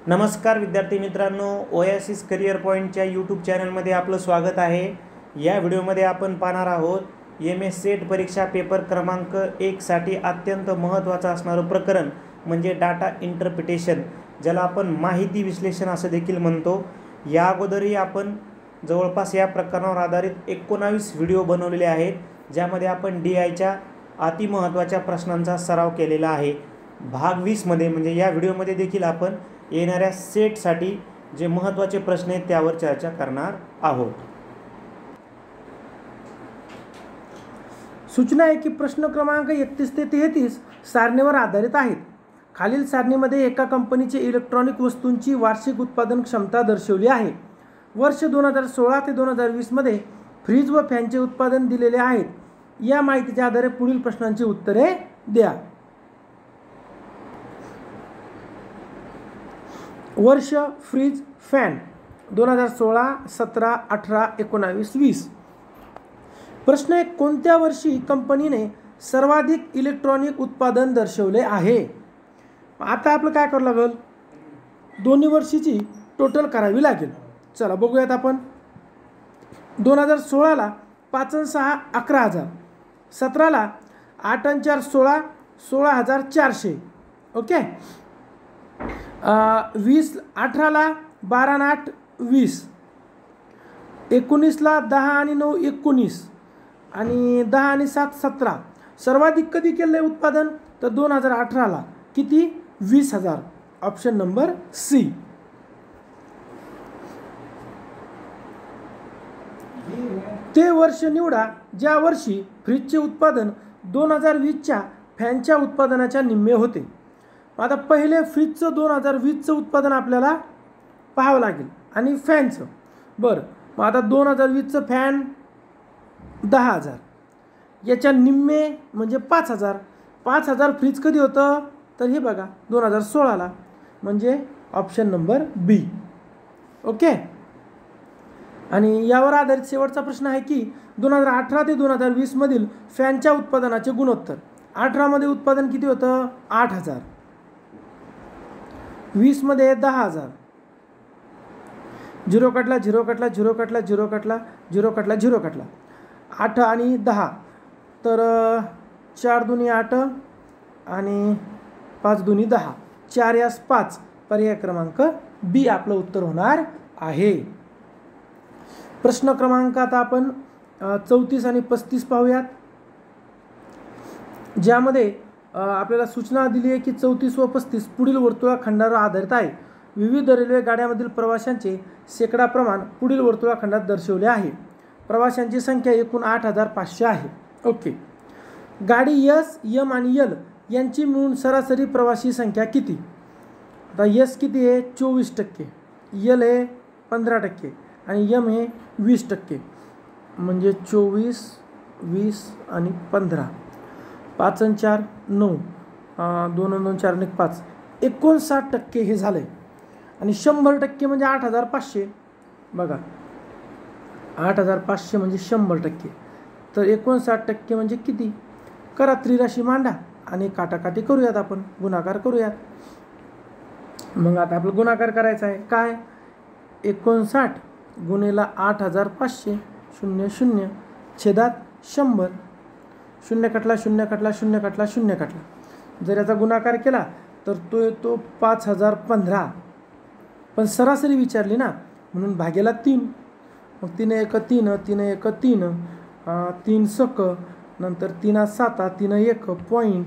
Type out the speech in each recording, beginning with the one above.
नमस्कार विद्यार्थी मित्रांनो, ओएसिस करिअर पॉईंटच्या यूट्यूब चॅनलमध्ये आपलं स्वागत आहे। या व्हिडिओमध्ये आपण पाहणार आहोत MS सेट परीक्षा पेपर क्रमांक 1 साठी अत्यंत महत्त्वाचं असणारं प्रकरण म्हणजे डाटा इंटरप्रिटेशन, ज्याला आपण माहिती विश्लेषण असं देखील म्हणतो। या अगोदरही आपण जवळपास या प्रकरणावर आधारित 19 व्हिडिओ बनवलेले आहेत, ज्यामध्ये आपण DIच्या अति महत्त्वाच्या प्रश्नांचा सराव केलेला आहे। भाग 20 मध्ये म्हणजे या व्हिडिओमध्ये देखील आपण येणाऱ्या सेटसाठी जे महत्त्वाचे प्रश्न आहेत त्यावर चर्चा करणार आहोत। सूचना आहे की प्रश्न क्रमांक 31 ते 33 सारणीवर आधारित आहेत। खालील सारणीमध्ये एका कंपनीचे इलेक्ट्रॉनिक वस्तूंची वार्षिक उत्पादन क्षमता दर्शवली आहे। वर्ष 2016 ते 2020 मध्ये फ्रीज व फॅनचे उत्पादन दिलेले आहेत। या माहितीच्या आधारे पुढील प्रश्नांची उत्तरे द्या। वर्ष फ्रीज फॅन 2016, 17, 18, 19, 20। प्रश्न 1, कोणत्या वर्षी कंपनीने सर्वाधिक इलेक्ट्रॉनिक उत्पादन दर्शवले आहे? आता आपलं काय करावं लागेल, दोन्ही वर्षीची टोटल करावी लागेल। चला बघूयात आपण। 2016ला 5 आणि 6 11,000, 17ला 8 आणि 4 16, 16,400, ओके। 18ला 12 आणि 8 20, 19ला 10 आणि 9 19 आणि 10 आणि 7 17। सर्वाधिक कधी केलं आहे उत्पादन? तर 2018ला। किती? 20,000। Option number C. ते वर्ष निवडा ज्या वर्षी फ्रीजचे उत्पादन 2020च्या फॅनच्या उत्पादनाच्या निम्मे होते। आता पहिले फ्रीजचं 2020चं उत्पादन आपल्याला पाहावं लागेल आणि फॅनचं। बरं, मग आता 2020चं फॅन 10,000, याच्या निम्मे म्हणजे 5,000। 5,000 फ्रीज कधी होतं? तर हे बघा 2016ला, म्हणजे ऑप्शन नंबर बी, ओके। आणि यावर आधारित शेवटचा प्रश्न आहे की 2018 ते 2020 मधील फॅनच्या उत्पादनाचे गुणोत्तर। 18 मध्ये उत्पादन किती होतं? 8,000। 20 मध्ये 10,000। 0 कटला 0 कटला 0 कटला 0 कटला 0 कटला 0 कटला। 8 आणि 10, तर 4 दुनी 8 आणि 5 दुनी 10, 4 यास 5। पर्याय क्रमांक बी आपलं उत्तर होणार आहे। प्रश्न क्रमांक आता आपण 34 आणि 35 पाहूयात, ज्यामध्ये आपल्याला सूचना दिली आहे की 34 व 35 पुढील वर्तुळखंडावर आधारित आहे। विविध रेल्वे गाड्यांमधील प्रवाशांचे शेकडा प्रमाण पुढील वर्तुळखंडात दर्शवले आहे। प्रवाशांची संख्या एकूण 8,500 आहे, ओके। गाडी S, M आणि L यांची मिळून सरासरी प्रवासी संख्या किती? आता S किती आहे? 24%, L आहे 15% आणि M हे 20%, म्हणजे 24, 20 आणि 15। 5 आणि 4 9, 2 आणि 2 4 आणि 5, 59% हे झालं आहे। आणि 100% म्हणजे 8,500। बघा 8,500 म्हणजे 100%, तर 59% म्हणजे किती? करा त्रिराशी मांडा आणि काटाकाटी करूयात, आपण गुणाकार करूयात। मग आता आपलं गुणाकार करायचा आहे काय? 59 गुणिला 8,500 0 0 छेदात 100। 0 कटला 0 कटला 0 कटला 0 कटला। जर याचा गुणाकार केला तर तो येतो 5,015। पण सरासरी विचारली ना, म्हणून भागेला 3। मग 3 1 3, 3 1 3, 3 सक, नंतर 3 7, 3 1 पॉईंट,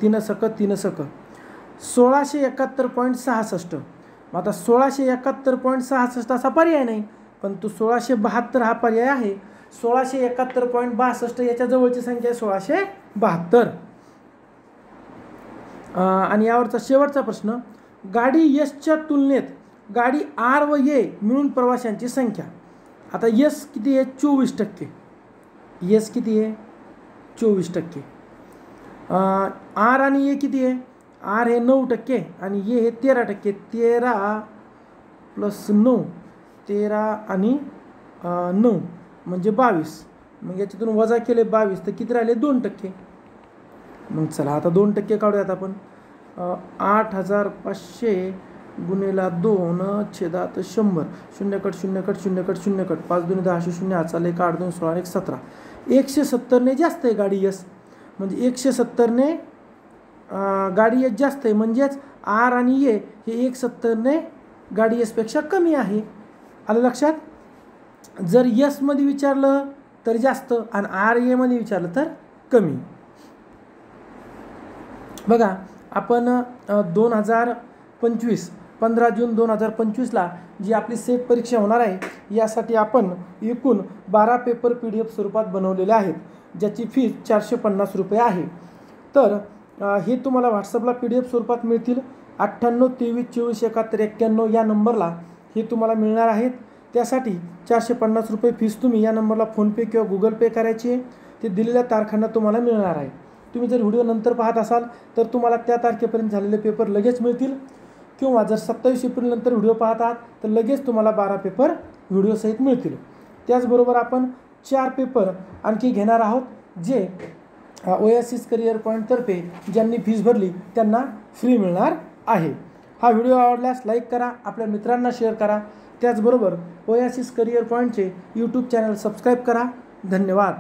3 सक 3 सक 1671.66। मग आता 1671.66 असा पर्याय नाही, पण तो 1672 हा पर्याय आहे। 1671.62 याच्या जवळची संख्या आहे 1672। आणि यावरचा शेवटचा प्रश्न, गाडी Sच्या तुलनेत गाडी R व A मिळून प्रवाशांची संख्या। आता S किती आहे? 24%। S किती आहे? 24%। R आणि A किती आहे? R हे 9% आणि A हे 13%। 13 + 9, 13 आणि 9 म्हणजे 22। मग याच्यातून वजा केले 22, तर किती राहिले? 2%। मग चला आता 2% काढूयात आपण। 8,500 गुणिला 2/100 शून्य कट शून्य कट शून्य कट शून्य कट 5 2 10 शून्य हात चालले 8 2 16 1 17 170ने जास्त आहे गाडी यस म्हणजे 170ने गाडी यस जास्त आहे म्हणजेच आर आणि ए हे 170ने गाडी यसपेक्षा कमी आहे. आलं लक्षात. जर यसमध्ये विचारलं तर जास्त आणि आर एमध्ये विचारलं तर कमी. बघा आपण 2025 15 जून 2025ला जी आपली सेट परीक्षा होणार आहे यासाठी आपण एकूण 12 पेपर PDF स्वरूपात बनवलेले आहेत ज्याची फीस 450 रुपये आहे. तर हे तुम्हाला व्हॉट्सअपला PDF स्वरूपात मिळतील. 98 23 24 71 91 या नंबरला हे तुम्हाला मिळणार आहेत. त्यासाठी 450 रुपये फीस तुम्ही या नंबरला फोनपे किंवा गुगल पे करायची आहे. ते दिलेल्या तारखांना तुम्हाला मिळणार आहे. तुम्ही जर व्हिडिओ नंतर पाहत असाल तर तुम्हाला त्या तारखेपर्यंत झालेले पेपर लगेच मिळतील किंवा जर 27 एप्रिल नंतर व्हिडिओ पाहत आहात तर लगेच तुम्हाला 12 पेपर व्हिडिओसहित मिळतील. त्याचबरोबर आपण 4 पेपर आणखी घेणार आहोत जे ओएसिस करिअर पॉईंटतर्फे ज्यांनी फीस भरली त्यांना फ्री मिळणार आहे. हा व्हिडिओ आवडल्यास लाईक करा, आपल्या मित्रांना शेअर करा. त्याचबरोबर ओएसिस करिअर पॉईंटचे यूट्यूब चॅनल सबस्क्राईब करा. धन्यवाद.